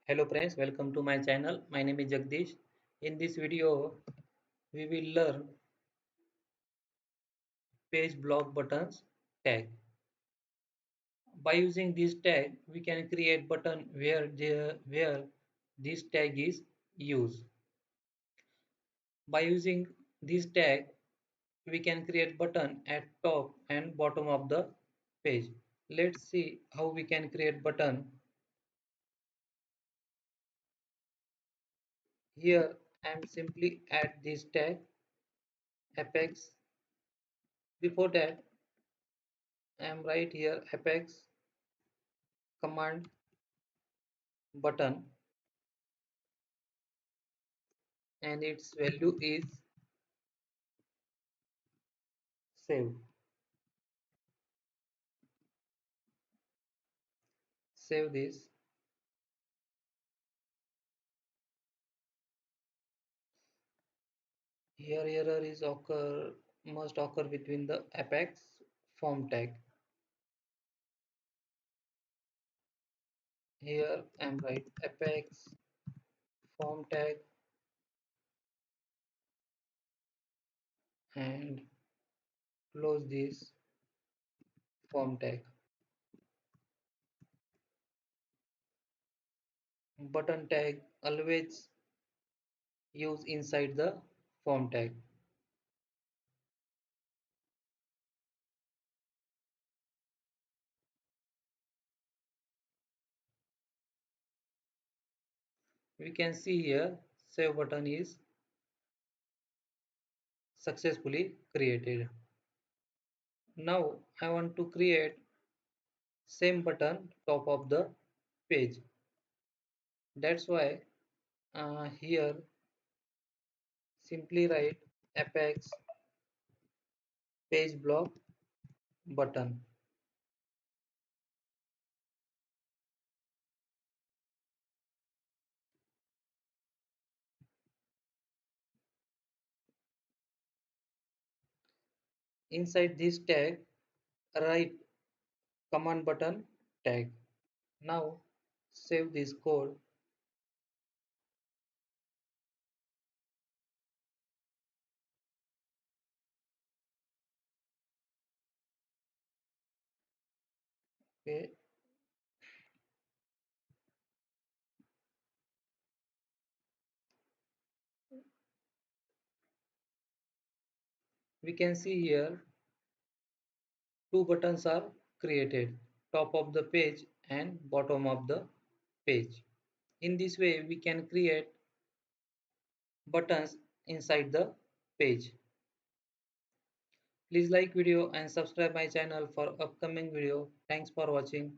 Hello friends, welcome to my channel. My name is Jagdish. In this video, we will learn page block buttons tag. By using this tag, we can create button where this tag is used. By using this tag, we can create button at top and bottom of the page. Let's see how we can create button. Here I am simply add this tag apex. Before that, I am right here apex command button and its value is save. Save this. Here error is occur must occur between the apex form tag. Here I'm right apex form tag and close this form tag. Button tag always use inside the form tag. We can see here save button is successfully created. Now I want to create same button top of the page. That's why here simply write apex page block button. Inside this tag write command button tag. Now save this code. Okay, we can see here two buttons are created, top of the page and bottom of the page. In this way we can create buttons inside the page. Please like video and subscribe my channel for upcoming video. Thanks for watching.